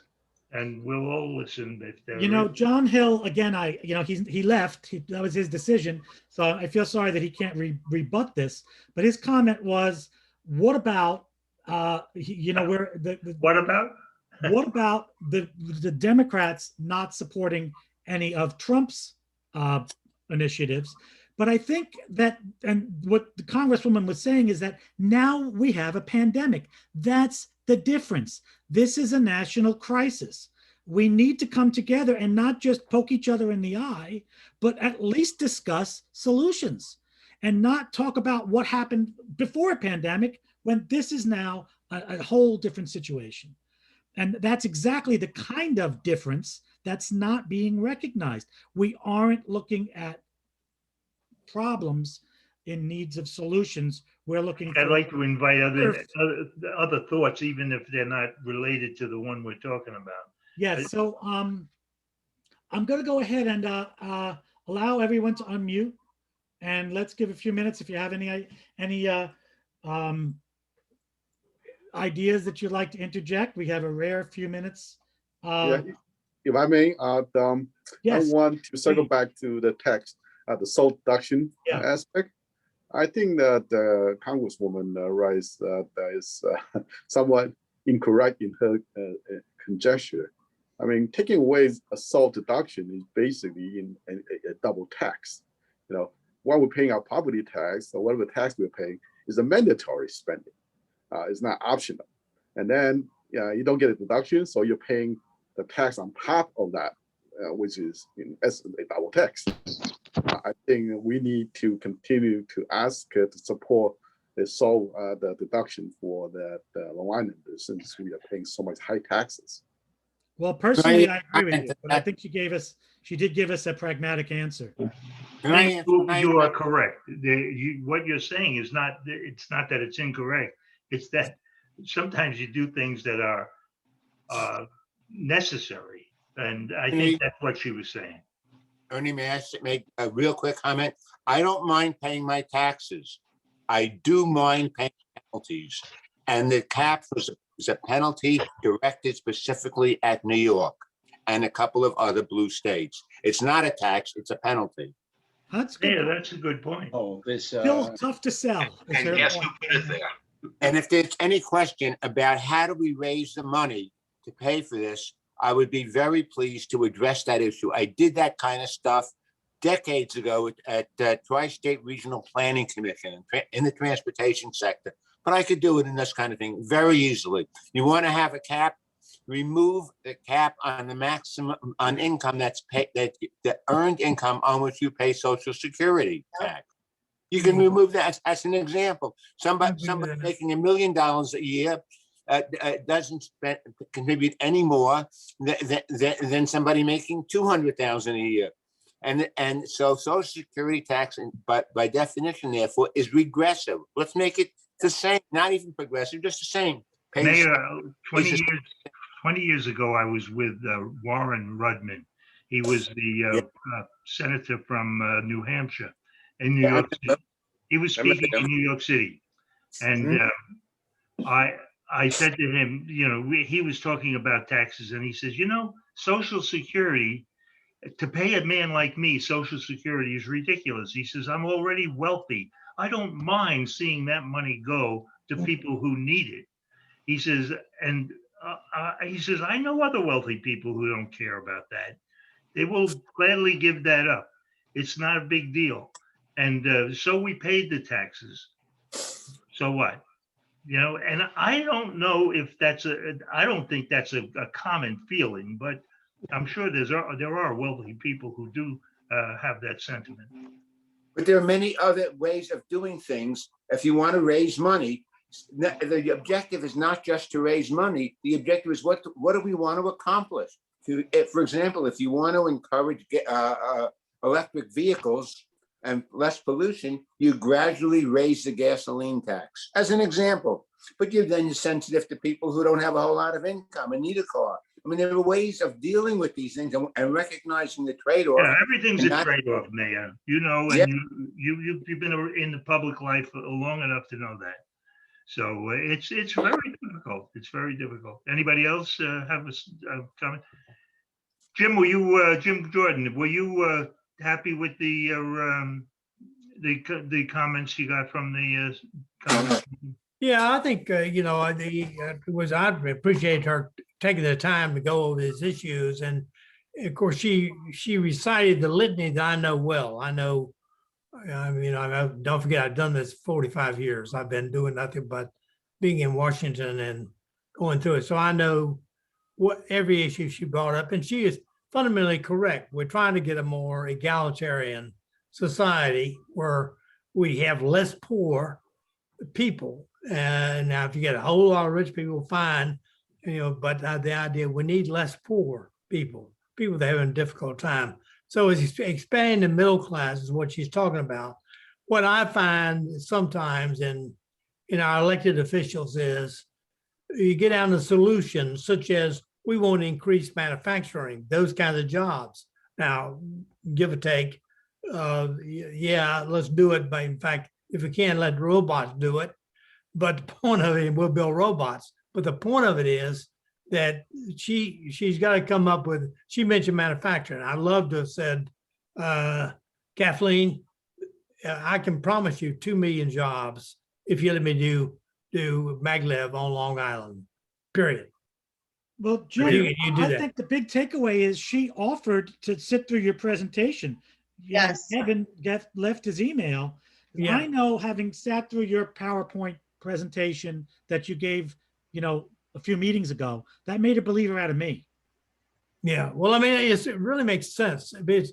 And we'll all listen if they're John Hill, again, he left. That was his decision. So I feel sorry that he can't rebut this. But his comment was, what about, where what about? What about the Democrats not supporting any of Trump's initiatives? But I think that, and what the Congresswoman was saying is that now we have a pandemic. That's the difference. This is a national crisis. We need to come together and not just poke each other in the eye, but at least discuss solutions and not talk about what happened before a pandemic when this is now a whole different situation. And that's exactly the kind of difference that's not being recognized. We aren't looking at problems in needs of solutions. We're looking I'd for like to invite other thoughts, even if they're not related to the one we're talking about. Yes. So I'm going to go ahead and allow everyone to unmute, and let's give a few minutes if you have any ideas that you'd like to interject. We have a rare few minutes. Yeah, if I may, Yes, I want to circle please. back to the text, the salt deduction Yeah. aspect. I think that Congresswoman Rice is somewhat incorrect in her conjecture. I mean, taking away a SALT deduction is basically a double tax. You know, what we're paying our property tax or whatever tax we're paying is a mandatory spending. It's not optional. And then you don't get a deduction, so you're paying the tax on top of that, which is in essence a double tax. I think we need to continue to ask to support the deduction for that Long Islanders, since we are paying so much high taxes. Well, personally, I agree with you, but I think she did give us a pragmatic answer. You are correct. What you're saying is not, it's not that it's incorrect. It's that sometimes you do things that are necessary. And I think that's what she was saying. Ernie, may I make a real quick comment? I don't mind paying my taxes. I do mind paying penalties. And the cap was a penalty directed specifically at New York and a couple of other blue states. It's not a tax, it's a penalty. That's good. Yeah, that's a good point. Oh, this. Still tough to sell. is And her guess point. who put it there? And if there's any question about how do we raise the money to pay for this, I would be very pleased to address that issue. I did that kind of stuff decades ago at Tri-State Regional Planning Commission in the transportation sector, but I could do it in this kind of thing very easily. You want to have a cap? Remove the cap on the maximum on income that's paid, the earned income on which you pay Social Security tax. You can remove that as an example. Somebody making $1 million a year doesn't contribute any more than somebody making $200,000 a year. And so Social Security tax, but by definition, therefore, is regressive. Let's make it the same, not even progressive, just the same. Mayor, 20 years ago, I was with Warren Rudman. He was the senator from New Hampshire in New York City. He was speaking in New York City. And I said to him, you know, he was talking about taxes, and he says, you know, Social Security, to pay a man like me, Social Security is ridiculous. He says, I'm already wealthy. I don't mind seeing that money go to people who need it. He says, and he says, I know other wealthy people who don't care about that. They will gladly give that up. It's not a big deal. And so we paid the taxes. So what? You know, and I don't know if I don't think that's a common feeling, but I'm sure there are wealthy people who do have that sentiment. But there are many other ways of doing things. If you want to raise money, the objective is not just to raise money. The objective is what do we want to accomplish? For example, if you want to encourage electric vehicles and less pollution, you gradually raise the gasoline tax, as an example. But you're then sensitive to people who don't have a whole lot of income and need a car. I mean, there are ways of dealing with these things and recognizing the trade-off. Yeah, everything's a trade-off, Mayor. You know, and yeah. you've been in the public life long enough to know that. So it's very difficult. It's very difficult. Anybody else have a comment? Jim, Jim Jordan, were you happy with the comments you got from the comments? Yeah, I think, you know, I appreciate her taking the time to go over these issues. And of course, she recited the litany that I know well. I know, I mean, don't forget, I've done this 45 years. I've been doing nothing but being in Washington and going through it. So I know what every issue she brought up, and she is fundamentally correct. We're trying to get a more egalitarian society where we have less poor people. And now if you get a whole lot of rich people, fine, you know, but the idea we need less poor people that have a difficult time. So as expanding the middle class is what she's talking about. What I find sometimes in our elected officials is you get down to solutions such as we want to increase manufacturing, those kinds of jobs. Now, give or take, yeah, let's do it. But in fact, if we can, let robots do it. But the point of it, we'll build robots. But the point of it is that she's got to come up with, she mentioned manufacturing. I'd love to have said, Kathleen, I can promise you 2 million jobs if you let me do maglev on Long Island, period. Well, Jim, You do I that. think the big takeaway is she offered to sit through your presentation. Yes. Kevin left his email. Yeah. I know, having sat through your PowerPoint presentation that you gave, a few meetings ago, that made a believer out of me. Yeah, well, I mean, it really makes sense. But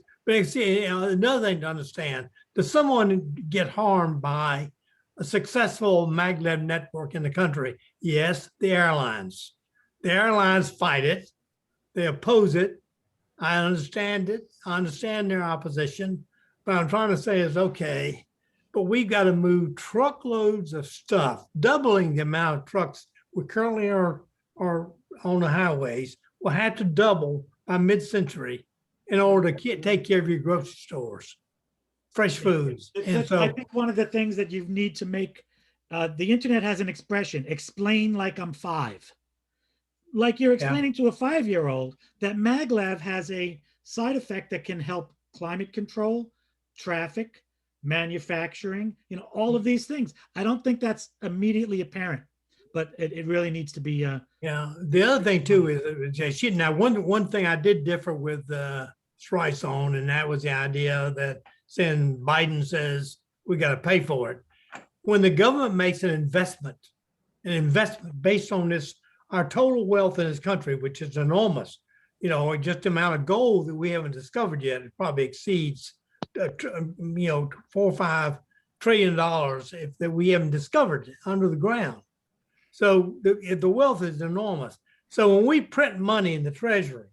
see, another thing to understand, does someone get harmed by a successful maglev network in the country? Yes, the airlines. The airlines fight it. They oppose it. I understand it. I understand their opposition. But I'm trying to say is, okay, but we've got to move truckloads of stuff, doubling the amount of trucks we currently are on the highways. Will have to double by mid-century in order to take care of your grocery stores, fresh foods. And so I think one of the things that you need to make, the internet has an expression, explain like I'm 5. Like you're explaining to a 5-year-old that maglev has a side effect that can help climate control, traffic, manufacturing, all of these things. I don't think that's immediately apparent, but it really needs to be. Yeah. The other thing too is now one thing I did differ with Rice on, and that was the idea that saying Biden says we got to pay for it. When the government makes an investment based on this, our total wealth in this country, which is enormous, just the amount of gold that we haven't discovered yet, it probably exceeds, 4 or 5 trillion dollars that we haven't discovered under the ground. So the wealth is enormous. So when we print money in the treasury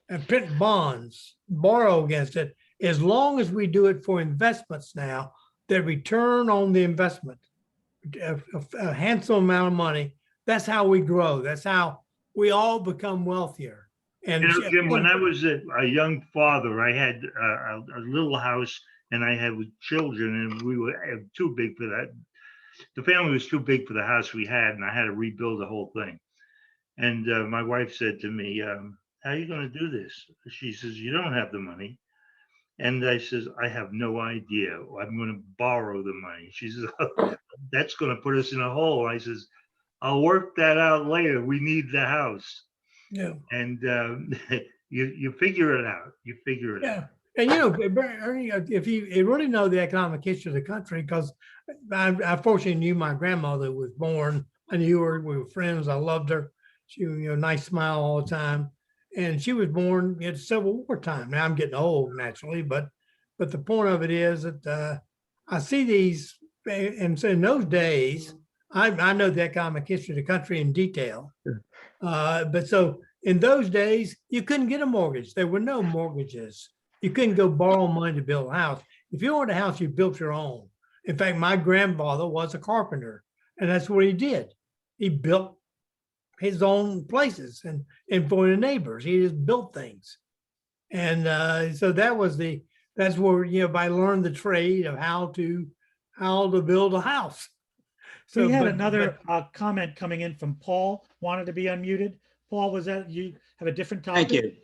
and print bonds, borrow against it, as long as we do it for investments now, the return on the investment, a handsome amount of money, that's how we grow. That's how we all become wealthier. And Jim, when I was a young father, I had a little house and I had children, and we were too big for that. The family was too big for the house we had, and I had to rebuild the whole thing. And my wife said to me, how are you going to do this? She says, you don't have the money. And I says, I have no idea. I'm going to borrow the money. She says, oh, that's going to put us in a hole. I says, I'll work that out later. We need the house. Yeah. And you figure it out. You figure it out. And if you really know the economic history of the country, because I fortunately knew my grandmother was born. I knew her. We were friends. I loved her. She was nice smile all the time. And she was born at Civil War time. Now I'm getting old naturally, but the point of it is that I see these, and so in those days, I know the economic history of the country in detail. But so in those days, you couldn't get a mortgage. There were no mortgages. You couldn't go borrow money to build a house. If you owned a house, you built your own. In fact, my grandfather was a carpenter, and that's what he did. He built his own places and for the neighbors, he just built things. And so that's where, I learned the trade of how to build a house. So we had another comment coming in from Paul, wanted to be unmuted. Paul, was that you have a different topic?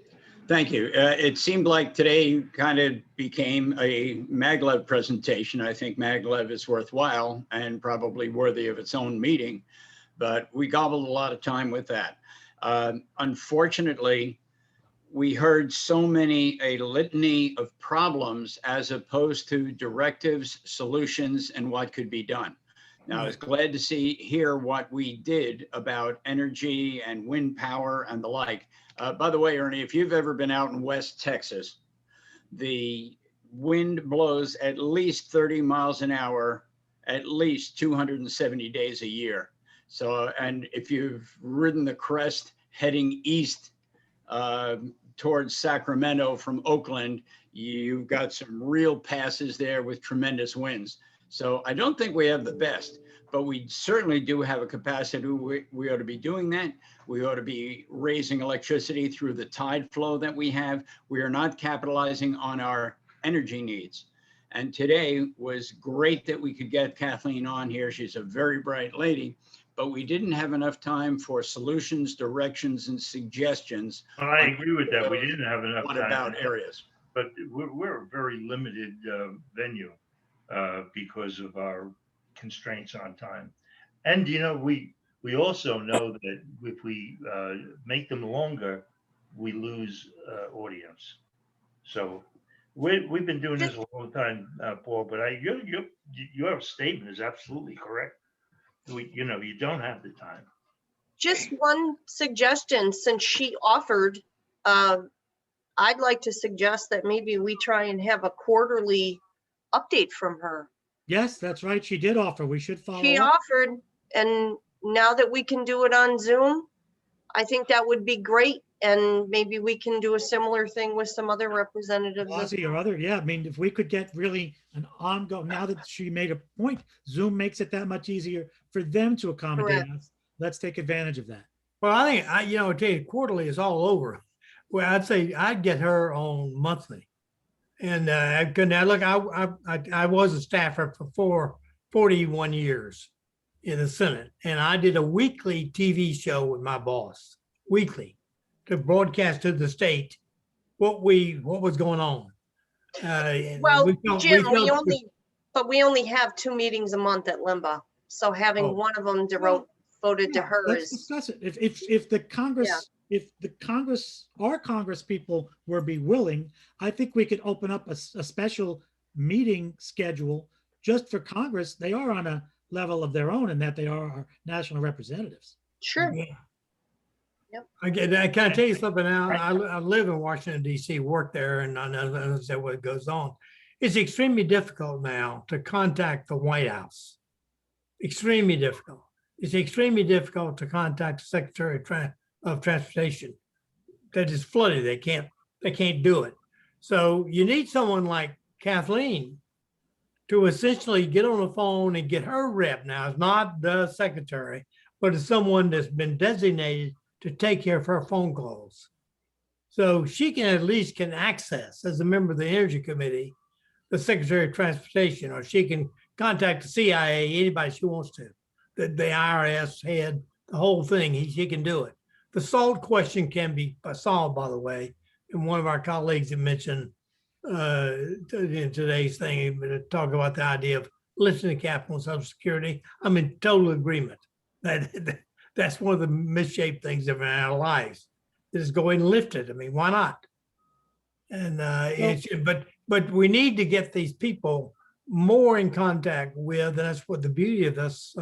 Thank you. It seemed like today kind of became a maglev presentation. I think maglev is worthwhile and probably worthy of its own meeting, but we gobbled a lot of time with that. Unfortunately, we heard a litany of problems as opposed to directives, solutions, and what could be done. Now, I was glad to hear what we did about energy and wind power and the like. By the way, Ernie, if you've ever been out in West Texas, the wind blows at least 30 miles an hour, at least 270 days a year. So, and if you've ridden the crest heading east towards Sacramento from Oakland, you've got some real passes there with tremendous winds. So I don't think we have the best, but we certainly do have a capacity. We ought to be doing that. We ought to be raising electricity through the tide flow that we have. We are not capitalizing on our energy needs. And today was great that we could get Kathleen on here. She's a very bright lady, but we didn't have enough time for solutions, directions, and suggestions. Well, I agree with that. We didn't have enough time. What about areas? But we're a very limited venue. because of our constraints on time. And, we also know that if we make them longer, we lose audience. So we've been doing this a long time, Paul, but your statement is absolutely correct. You don't have the time. Just one suggestion, since she offered, I'd like to suggest that maybe we try and have a quarterly update from her. Yes, that's right. She did offer. We should follow She up. offered, and now that we can do it on Zoom, I think that would be great. And maybe we can do a similar thing with some other representatives. Ozzy or other, yeah. I mean, if we could get really an ongoing, now that she made a point, Zoom makes it that much easier for them to accommodate Correct. us. Let's take advantage of that. Well, I think, I tell you, quarterly is all over. Well, I'd say I'd get her on monthly. And now look, I was a staffer for 41 years in the Senate, and I did a weekly TV show with my boss, weekly, to broadcast to the state what was going on. Well, Jim, we only have 2 meetings a month at LIMBA. So having one of them voted to her Let's is. discuss it. If the Congress, our Congress people were be willing, I think we could open up a special meeting schedule just for Congress. They are on a level of their own in that they are our national representatives. Sure. Yeah. Yep. I can tell you something now. I live in Washington, D.C., work there, and I know what goes on. It's extremely difficult now to contact the White House. Extremely difficult. It's extremely difficult to contact the Secretary of Transportation. That is flooded. They can't do it. So you need someone like Kathleen to essentially get on the phone and get her rep. Now, it's not the secretary, but it's someone that's been designated to take care of her phone calls. So she can at least access, as a member of the Energy Committee, the Secretary of Transportation, or she can contact the CIA, anybody she wants to, the IRS head, the whole thing, she can do it. The SALT question can be solved, by the way, and one of our colleagues had mentioned in today's thing, talk about the idea of lifting the cap on Social Security. I'm in total agreement. That's one of the misshaped things of our lives. Is go ahead and lift it. I mean, why not? And but we need to get these people more in contact with. That's what the beauty of this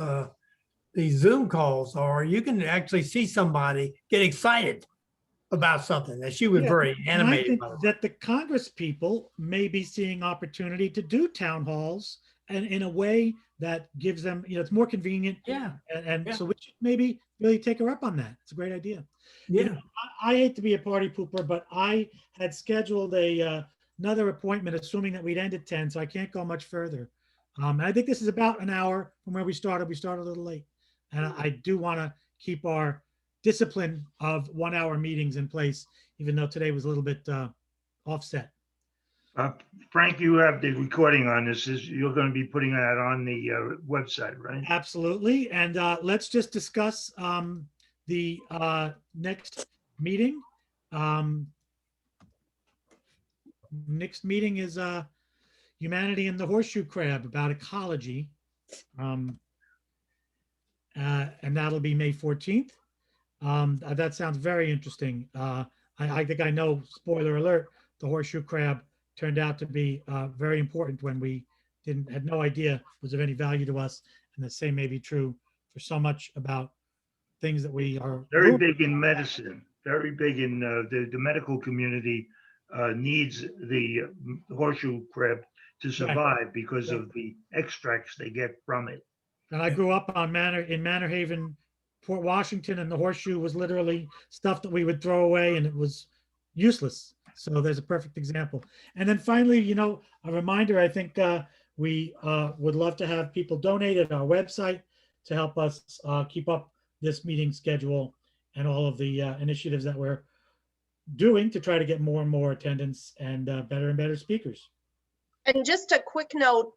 these Zoom calls are. You can actually see somebody get excited about something. That she was very animated. And I think that the Congress people may be seeing opportunity to do town halls and in a way that gives them, it's more convenient. Yeah. And so we should maybe really take her up on that. It's a great idea. Yeah. I hate to be a party pooper, but I had scheduled another appointment, assuming that we'd end at 10, so I can't go much further. I think this is about an hour from where we started. We started a little late. And I do want to keep our discipline of 1 hour meetings in place, even though today was a little bit offset. Frank, you have the recording on this. You're going to be putting that on the website, right? Absolutely. And let's just discuss the next meeting. Next meeting is Humanity and the Horseshoe Crab, about ecology. And that'll be May 14th. That sounds very interesting. I think I know, spoiler alert, the horseshoe crab turned out to be very important when we had no idea was of any value to us. And the same may be true for so much about things that we are very big in medicine, very big in the medical community needs the horseshoe crab to survive because of the extracts they get from it. And I grew up in Manor Haven, Port Washington, and the horseshoe was literally stuff that we would throw away and it was useless. So there's a perfect example. And then finally, a reminder, I think we would love to have people donate at our website to help us keep up this meeting schedule and all of the initiatives that we're doing to try to get more and more attendance and better speakers. And just a quick note,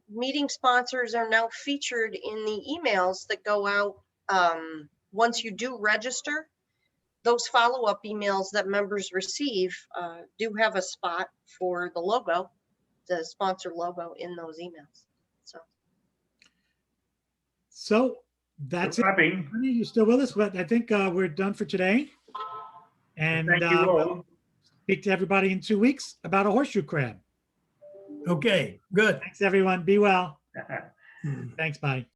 meeting sponsors are now featured in the emails that go out once you do register. Those follow-up emails that members receive do have a spot for the logo. the sponsor logo in those emails. So that's it. Wrapping. Ernie, you still with us? But I think we're done for today. And Thank you all. we'll speak to everybody in 2 weeks about a horseshoe crab. Okay, good. Thanks, everyone. Be well. Hmm. Thanks. Bye.